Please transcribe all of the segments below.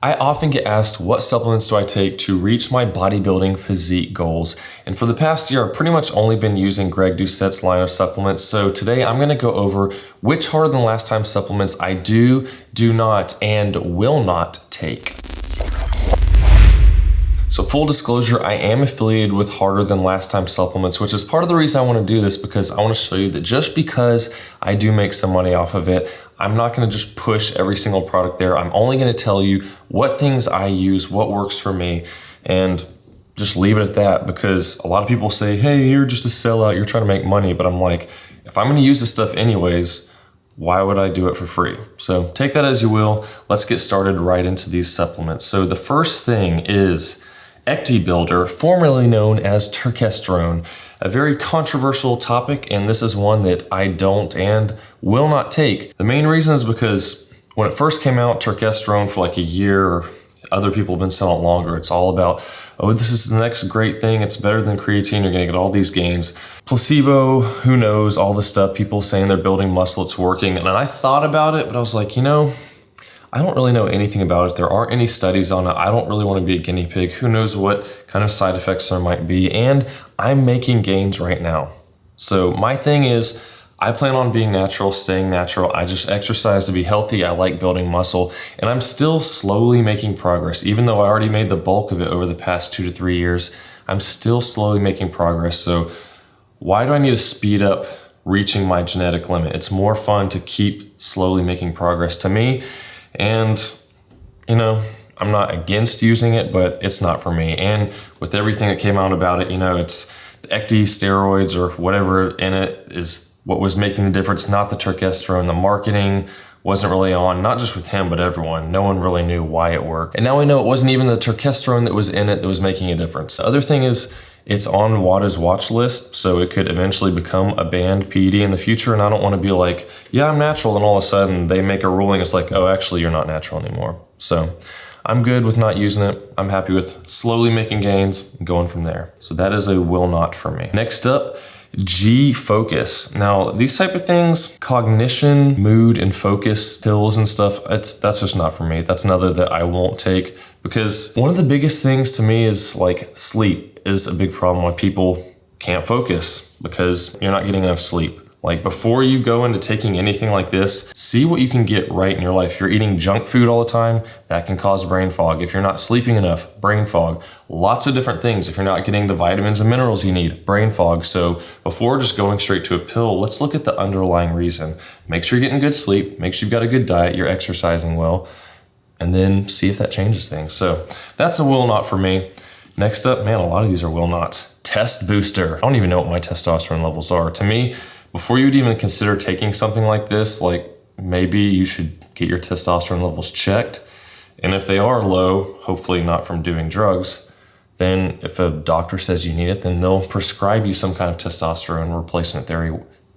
I often get asked what supplements do I take to reach my bodybuilding physique goals. And for the past year, I've pretty much only been using Greg Doucette's line of supplements. So today I'm gonna go over which harder than last time supplements I do not, and will not take. So full disclosure, I am affiliated with Harder Than Last Time Supplements, which is part of the reason I want to do this, because I want to show you that just because I do make some money off of it, I'm not going to just push every single product there. I'm only going to tell you what things I use, what works for me, and just leave it at that, because a lot of people say, hey, you're just a sellout, you're trying to make money. But I'm like, if I'm going to use this stuff anyways, why would I do it for free? So take that as you will. Let's get started right into these supplements. So the first thing is Ecti Builder, formerly known as Testosterone, a very controversial topic, and this is one that I don't and will not take. The main reason is because when it first came out, Testosterone for like a year, or other people have been selling it longer, it's all about, oh, this is the next great thing, it's better than creatine, you're gonna get all these gains. Placebo, who knows, all this stuff, people saying they're building muscle, it's working. And I thought about it, but I was like, you know, I don't really know anything about it. There aren't any studies on it. I don't really want to be a guinea pig. Who knows what kind of side effects there might be. And I'm making gains right now. So my thing is, I plan on being natural, staying natural. I just exercise to be healthy. I like building muscle, and I'm still slowly making progress. Even though I already made the bulk of it over the past 2 to 3 years, I'm still slowly making progress. So why do I need to speed up reaching my genetic limit? It's more fun to keep slowly making progress to me. And, you know, I'm not against using it, but it's not for me. And with everything that came out about it, you know, it's the Ecti steroids or whatever in it is what was making the difference, not the testosterone. The marketing wasn't really on, not just with him, but everyone. No one really knew why it worked. And now we know it wasn't even the testosterone that was in it that was making a difference. The other thing is, it's on WADA's watch list, so it could eventually become a banned PED in the future. And I don't want to be like, yeah, I'm natural, and all of a sudden they make a ruling. It's like, oh, actually, you're not natural anymore. So I'm good with not using it. I'm happy with slowly making gains and going from there. So that is a will not for me. Next up, G Focus. Now, these type of things, cognition, mood, and focus pills and stuff, that's just not for me. That's another that I won't take, because one of the biggest things to me is like sleep is a big problem why people can't focus, because you're not getting enough sleep. Like, before you go into taking anything like this, see what you can get right in your life. If you're eating junk food all the time, that can cause brain fog. If you're not sleeping enough, brain fog. Lots of different things. If you're not getting the vitamins and minerals you need, brain fog. So before just going straight to a pill, let's look at the underlying reason. Make sure you're getting good sleep, make sure you've got a good diet, you're exercising well, and then see if that changes things. So that's a will not for me. Next up, man, a lot of these are will nots. Test Booster. I don't even know what my testosterone levels are. To me, before you would even consider taking something like this, like maybe you should get your testosterone levels checked. And if they are low, hopefully not from doing drugs, then if a doctor says you need it, then they'll prescribe you some kind of testosterone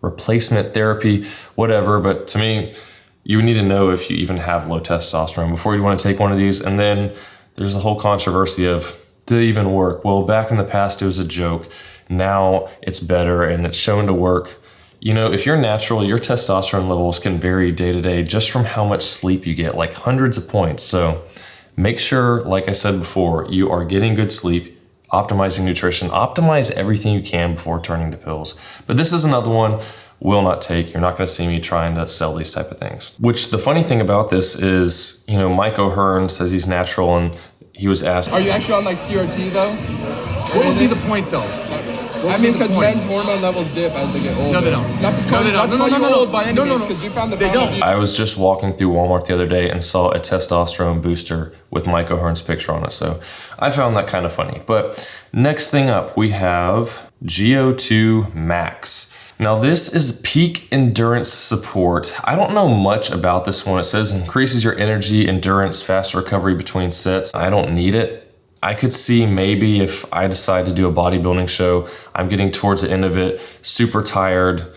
replacement therapy, whatever. But to me, you would need to know if you even have low testosterone before you want to take one of these. And then there's the whole controversy of, did it even work? Well, back in the past, it was a joke. Now it's better and it's shown to work. You know, if you're natural, your testosterone levels can vary day to day just from how much sleep you get, like hundreds of points. So make sure, like I said before, you are getting good sleep, optimizing nutrition, optimize everything you can before turning to pills. But this is another one, will not take. You're not going to see me trying to sell these type of things. Which the funny thing about this is, you know, Mike O'Hearn says he's natural, and he was asked, are you actually on like TRT though? What would be the point though? I mean, because men's hormone levels dip as they get older. No, they don't. Not to call you old by any means, because you found the don't. I was just walking through Walmart the other day and saw a testosterone booster with Mike O'Hearn's picture on it. So I found that kind of funny. But next thing up, we have GO2 Max. Now this is peak endurance support. I don't know much about this one. It says increases your energy, endurance, fast recovery between sets. I don't need it. I could see maybe if I decide to do a bodybuilding show, I'm getting towards the end of it, super tired,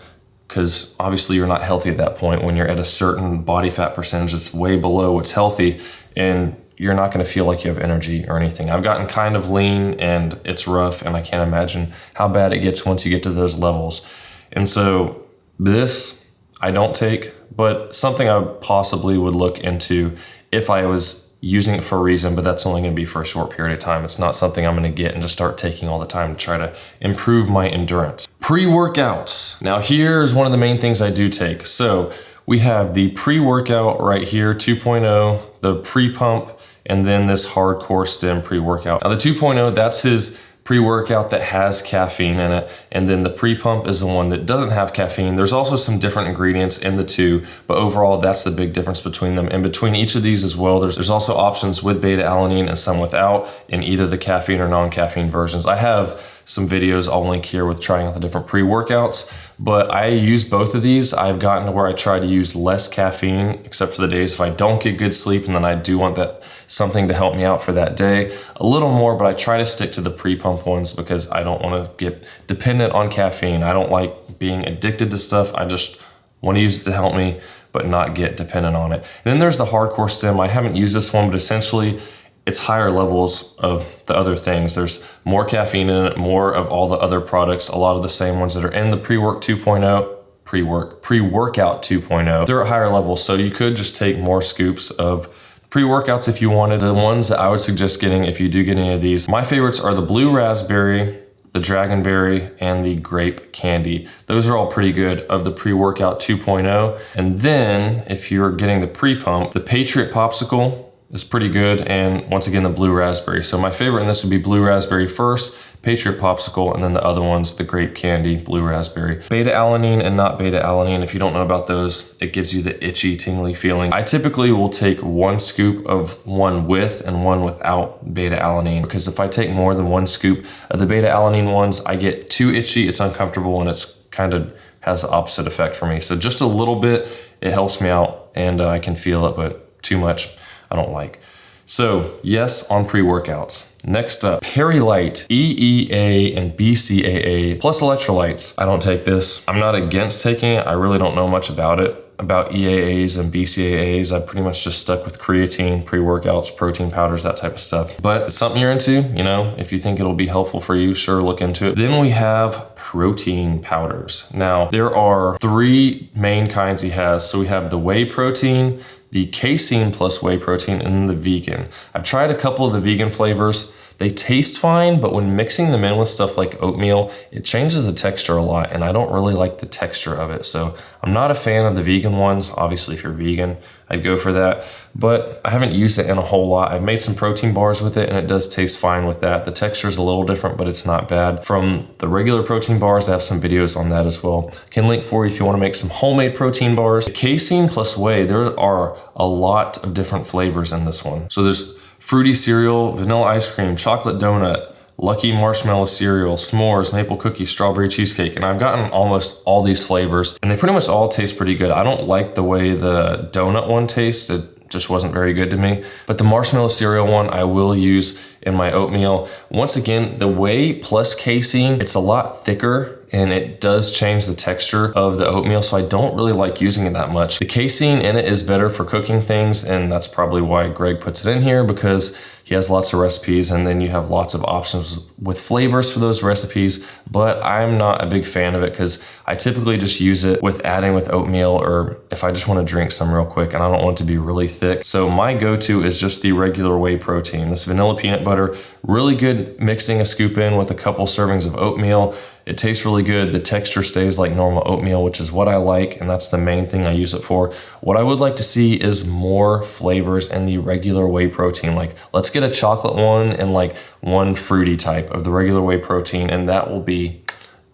because obviously you're not healthy at that point when you're at a certain body fat percentage that's way below what's healthy, and you're not gonna feel like you have energy or anything. I've gotten kind of lean and it's rough, and I can't imagine how bad it gets once you get to those levels. And so this I don't take, but something I possibly would look into if I was using it for a reason, but that's only gonna be for a short period of time. It's not something I'm gonna get and just start taking all the time to try to improve my endurance. Pre-workouts. Now here's one of the main things I do take. So we have the pre-workout right here, 2.0, the pre-pump, and then this hardcore stem pre-workout. Now the 2.0, that's his pre-workout that has caffeine in it, and then the pre-pump is the one that doesn't have caffeine. There's also some different ingredients in the two, but overall that's the big difference between them. And between each of these as well, there's also options with beta-alanine and some without in either the caffeine or non-caffeine versions. I have some videos I'll link here with trying out the different pre-workouts, but I use both of these. I've gotten to where I try to use less caffeine, except for the days if I don't get good sleep and then I do want that something to help me out for that day. A little more, but I try to stick to the pre-pump ones because I don't want to get dependent on caffeine. I don't like being addicted to stuff. I just want to use it to help me, but not get dependent on it. And then there's the hardcore stem. I haven't used this one, but essentially it's higher levels of the other things. There's more caffeine in it, more of all the other products, a lot of the same ones that are in the pre-workout 2.0. They're at higher levels, so you could just take more scoops of pre-workouts if you wanted. The ones that I would suggest getting if you do get any of these, my favorites are the blue raspberry, the dragonberry, and the grape candy. Those are all pretty good of the pre-workout 2.0. And then if you're getting the pre-pump, the Patriot Popsicle is pretty good, and once again the blue raspberry. So my favorite in this would be blue raspberry first, Patriot Popsicle, and then the other ones, the grape candy, blue raspberry. Beta-alanine and not beta-alanine, if you don't know about those, it gives you the itchy, tingly feeling. I typically will take one scoop of one with and one without beta-alanine, because if I take more than one scoop of the beta-alanine ones, I get too itchy, it's uncomfortable, and it's kind of has the opposite effect for me. So just a little bit, it helps me out, and I can feel it, but too much, I don't like. So yes, on pre-workouts. Next up, Perilight, EEA and BCAA plus electrolytes. I don't take this. I'm not against taking it. I really don't know much about it. About EAAs and BCAAs, I pretty much just stuck with creatine, pre-workouts, protein powders, that type of stuff. But it's something you're into, you know, if you think it'll be helpful for you, sure, look into it. Then we have protein powders. Now, there are three main kinds he has. So we have the whey protein, the casein plus whey protein, and then the vegan. I've tried a couple of the vegan flavors. They taste fine, but when mixing them in with stuff like oatmeal, it changes the texture a lot, and I don't really like the texture of it. So I'm not a fan of the vegan ones. Obviously, if you're vegan, I'd go for that, but I haven't used it in a whole lot. I've made some protein bars with it, and it does taste fine with that. The texture is a little different, but it's not bad. From the regular protein bars, I have some videos on that as well. Can link for you if you want to make some homemade protein bars. The casein plus whey, there are a lot of different flavors in this one. So there's fruity cereal, vanilla ice cream, chocolate donut, lucky marshmallow cereal, s'mores, maple cookie, strawberry cheesecake, and I've gotten almost all these flavors, and they pretty much all taste pretty good. I don't like the way the donut one tastes. It just wasn't very good to me. But the marshmallow cereal one I will use in my oatmeal. Once again, the whey plus casein, it's a lot thicker, and it does change the texture of the oatmeal, so I don't really like using it that much. The casein in it is better for cooking things, and that's probably why Greg puts it in here, because he has lots of recipes, and then you have lots of options with flavors for those recipes, but I'm not a big fan of it because I typically just use it with adding with oatmeal, or if I just want to drink some real quick and I don't want it to be really thick. So my go-to is just the regular whey protein. This vanilla peanut butter, really good mixing a scoop in with a couple servings of oatmeal. It tastes really good. The texture stays like normal oatmeal, which is what I like, and that's the main thing I use it for. What I would like to see is more flavors in the regular whey protein. Like, let's get a chocolate one and like one fruity type of the regular whey protein, and that will be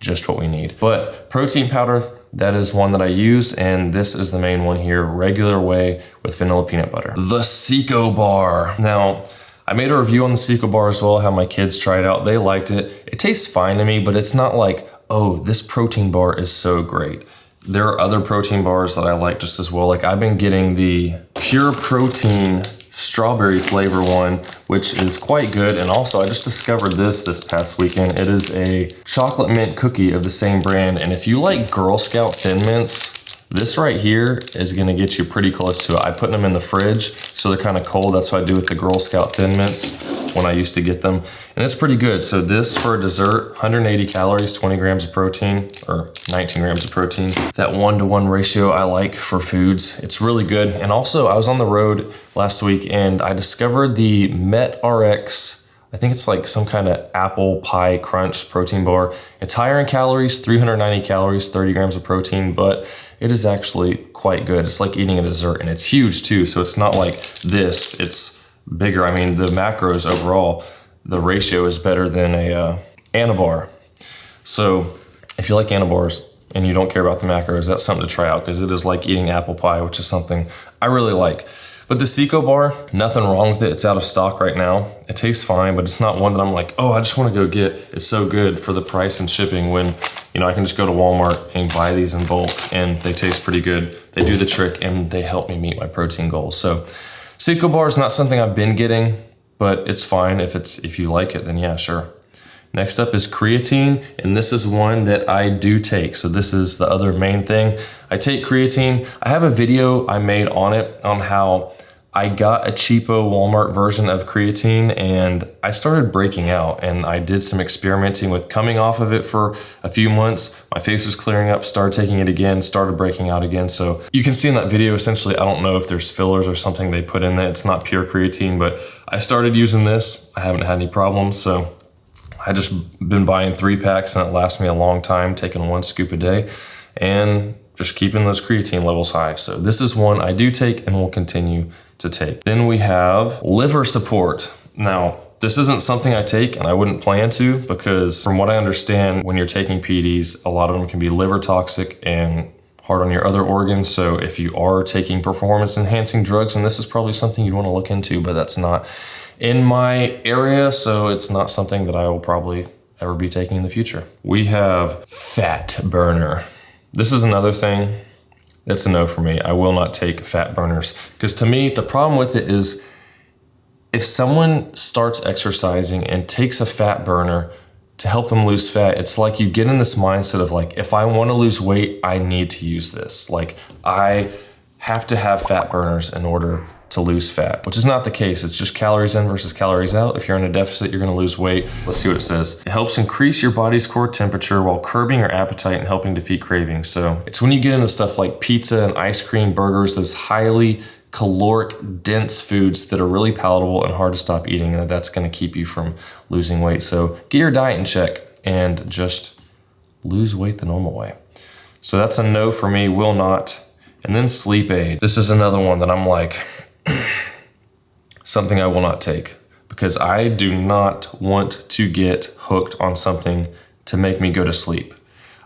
just what we need. But protein powder, that is one that I use, and this is the main one here, regular whey with vanilla peanut butter. The Seco Bar. Now, I made a review on the Seco Bar as well, had my kids try it out. They liked it. It tastes fine to me, but it's not like, oh, this protein bar is so great. There are other protein bars that I like just as well. Like, I've been getting the Pure Protein strawberry flavor one, which is quite good. And also I just discovered this past weekend. It is a chocolate mint cookie of the same brand. And if you like Girl Scout Thin Mints, this right here is gonna get you pretty close to it. I put them in the fridge, so they're kind of cold. That's what I do with the Girl Scout Thin Mints. when I used to get them, and it's pretty good. So this for a dessert, 180 calories, 20 grams of protein, or 19 grams of protein. That 1-to-1 ratio I like for foods. It's really good. And also I was on the road last week and I discovered the MetRx, I think it's like some kind of apple pie crunch protein bar. It's higher in calories, 390 calories, 30 grams of protein, but it is actually quite good. It's like eating a dessert, and it's huge too. So it's not like this, it's bigger. I mean, the macros overall, the ratio is better than a Anabar. So if you like Anabars and you don't care about the macros, that's something to try out, because it is like eating apple pie, which is something I really like. But the Seco Bar, nothing wrong with it. It's out of stock right now. It tastes fine, but it's not one that I'm like, oh, I just want to go get. It's so good for the price and shipping when, you know, I can just go to Walmart and buy these in bulk and they taste pretty good. They do the trick and they help me meet my protein goals. So Seco Bar is not something I've been getting, but it's fine. If you like it, then yeah, sure. Next up is creatine, and this is one that I do take. So this is the other main thing. I take creatine. I have a video I made on it, on how I got a cheapo Walmart version of creatine and I started breaking out, and I did some experimenting with coming off of it for a few months. My face was clearing up, started taking it again, started breaking out again. So you can see in that video, essentially, I don't know if there's fillers or something they put in there. It's not pure creatine, but I started using this. I haven't had any problems. So I just been buying 3-packs and it lasts me a long time, taking 1 scoop a day and just keeping those creatine levels high. So this is one I do take and will continue to take. Then we have liver support. Now, this isn't something I take and I wouldn't plan to, because from what I understand, when you're taking PEDs, a lot of them can be liver toxic and hard on your other organs. So if you are taking performance enhancing drugs, and this is probably something you'd want to look into, but that's not in my area, so it's not something that I will probably ever be taking in the future. We have fat burner. This is another thing that's a no for me. I will not take fat burners, because to me, the problem with it is if someone starts exercising and takes a fat burner to help them lose fat, it's like you get in this mindset of like, if I want to lose weight, I need to use this. Like, I have to have fat burners in order to lose fat, which is not the case. It's just calories in versus calories out. If you're in a deficit, you're going to lose weight. Let's see what it says. It helps increase your body's core temperature while curbing your appetite and helping defeat cravings. So it's when you get into stuff like pizza and ice cream, burgers, those highly caloric, dense foods that are really palatable and hard to stop eating, and that's going to keep you from losing weight. So get your diet in check and just lose weight the normal way. So that's a no for me, will not. And then sleep aid. This is another one that I'm like, something I will not take, because I do not want to get hooked on something to make me go to sleep.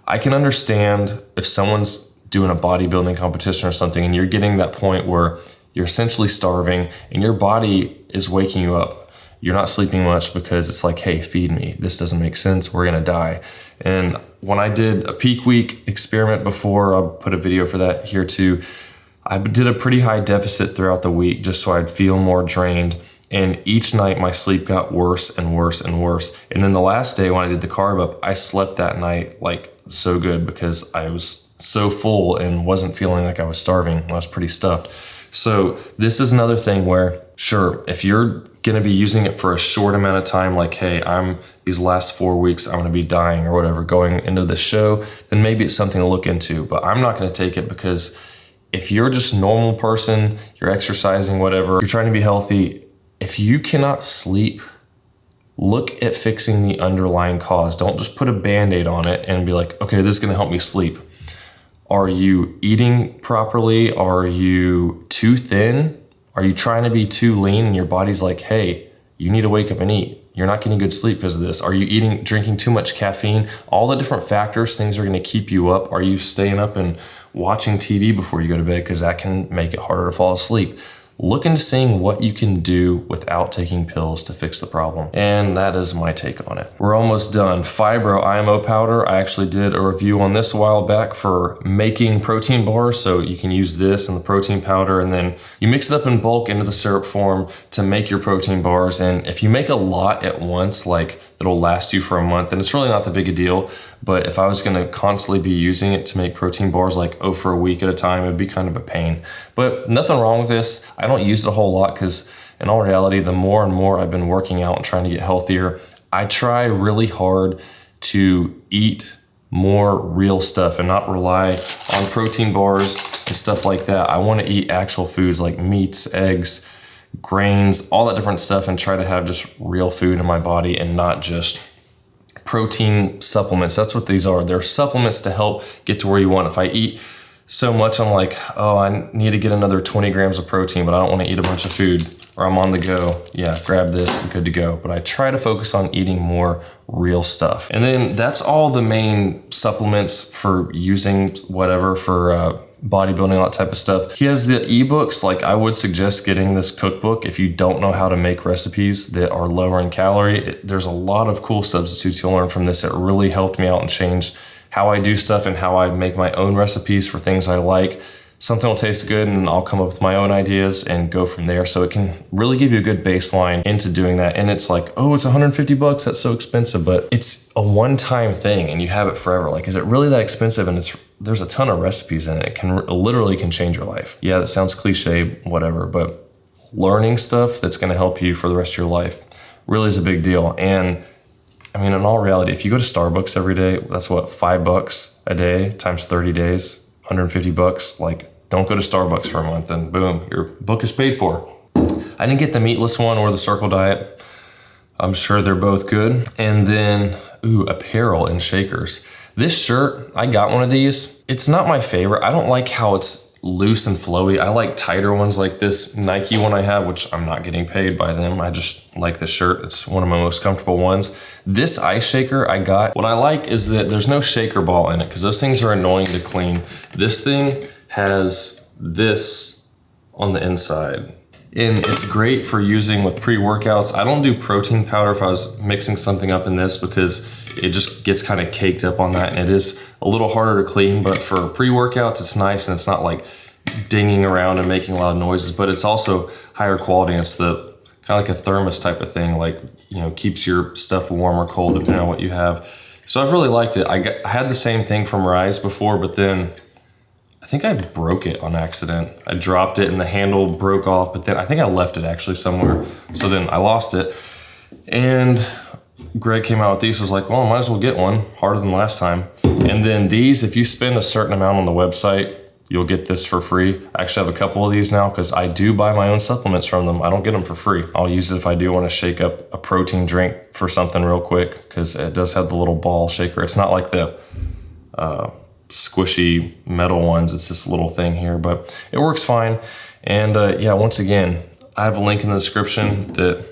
I can understand if someone's doing a bodybuilding competition or something and you're getting that point where you're essentially starving and your body is waking you up. You're not sleeping much because it's like, hey, feed me. This doesn't make sense. We're gonna die. And when I did a peak week experiment before, I'll put a video for that here too, I did a pretty high deficit throughout the week just so I'd feel more drained. And each night my sleep got worse and worse and worse. And then the last day when I did the carb up, I slept that night like so good because I was so full and wasn't feeling like I was starving. I was pretty stuffed. So this is another thing where, sure, if you're gonna be using it for a short amount of time, like, hey, these last 4 weeks, I'm gonna be dying or whatever, going into the show, then maybe it's something to look into. But I'm not gonna take it, because if you're just a normal person, you're exercising, whatever, you're trying to be healthy, if you cannot sleep, look at fixing the underlying cause. Don't just put a Band-Aid on it and be like, okay, this is gonna help me sleep. Are you eating properly? Are you too thin? Are you trying to be too lean and your body's like, hey, you need to wake up and eat. You're not getting good sleep because of this. Are you drinking too much caffeine? All the different factors, things are gonna keep you up. Are you staying up and watching TV before you go to bed? Because that can make it harder to fall asleep. Look into seeing what you can do without taking pills to fix the problem. And that is my take on it. We're almost done. Fibro IMO Powder. I actually did a review on this a while back for making protein bars. So you can use this and the protein powder, and then you mix it up in bulk into the syrup form to make your protein bars. And if you make a lot at once, like that'll last you for a month, then it's really not that big a deal. But if I was gonna constantly be using it to make protein bars, like, for a week at a time, it'd be kind of a pain. But nothing wrong with this. I don't use it a whole lot because in all reality, the more and more I've been working out and trying to get healthier, I try really hard to eat more real stuff and not rely on protein bars and stuff like that. I want to eat actual foods like meats, eggs, grains, all that different stuff, and try to have just real food in my body and not just protein supplements. That's what these are. They're supplements to help get to where you want. If I eat so much, I'm like, oh, I need to get another 20 grams of protein, but I don't want to eat a bunch of food, or I'm on the go. Yeah, grab this, I'm good to go. But I try to focus on eating more real stuff. And then that's all the main supplements for using whatever for bodybuilding, all that type of stuff. He has the ebooks. Like, I would suggest getting this cookbook if you don't know how to make recipes that are lower in calorie. There's a lot of cool substitutes you'll learn from this. It really helped me out and changed how I do stuff and how I make my own recipes for things I like. Something will taste good and I'll come up with my own ideas and go from there. So it can really give you a good baseline into doing that. And it's like, oh, it's 150 bucks, that's so expensive, but it's a one-time thing and you have it forever. Like, is it really that expensive? And there's a ton of recipes in it. It literally can change your life. Yeah, that sounds cliche, whatever, but learning stuff that's gonna help you for the rest of your life really is a big deal. And I mean, in all reality, if you go to Starbucks every day, that's what, $5 a day times 30 days, 150 bucks. Like, don't go to Starbucks for a month and boom, your book is paid for. I didn't get the meatless one or the circle diet. I'm sure they're both good. And then, Apparel and shakers. This shirt, I got one of these. It's not my favorite. I don't like how it's loose and flowy. I like tighter ones like this Nike one I have, which I'm not getting paid by them. I just like this shirt. It's one of my most comfortable ones. This ice shaker I got, what I like is that there's no shaker ball in it because those things are annoying to clean. This thing has this on the inside. And it's great for using with pre-workouts. I don't do protein powder if I was mixing something up in this because it just gets kind of caked up on that and it is a little harder to clean, but for pre-workouts, it's nice and it's not like dinging around and making loud noises, but it's also higher quality. It's the kind of like a thermos type of thing, like, you know, keeps your stuff warm or cold depending on what you have. So I've really liked it. I had the same thing from Rise before, but then I think I broke it on accident. I dropped it and the handle broke off, but then I think I left it actually somewhere. So then I lost it. And Greg came out with these, was like, well, I might as well get one, harder than last time. And then these, if you spend a certain amount on the website, you'll get this for free. I actually have a couple of these now because I do buy my own supplements from them. I don't get them for free. I'll use it if I do want to shake up a protein drink for something real quick because it does have the little ball shaker. It's not like the squishy metal ones. It's this little thing here, but it works fine. And yeah, once again, I have a link in the description that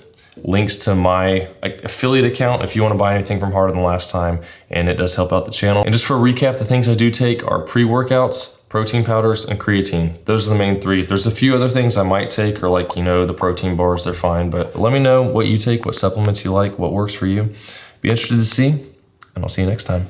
links to my affiliate account if you want to buy anything from Harder Than Last Time, and it does help out the channel. And just for a recap, the things I do take are pre-workouts, protein powders, and creatine. Those are the main three. There's a few other things I might take, or like, you know, the protein bars, they're fine, but let me know what you take, what supplements you like, what works for you. Be interested to see, and I'll see you next time.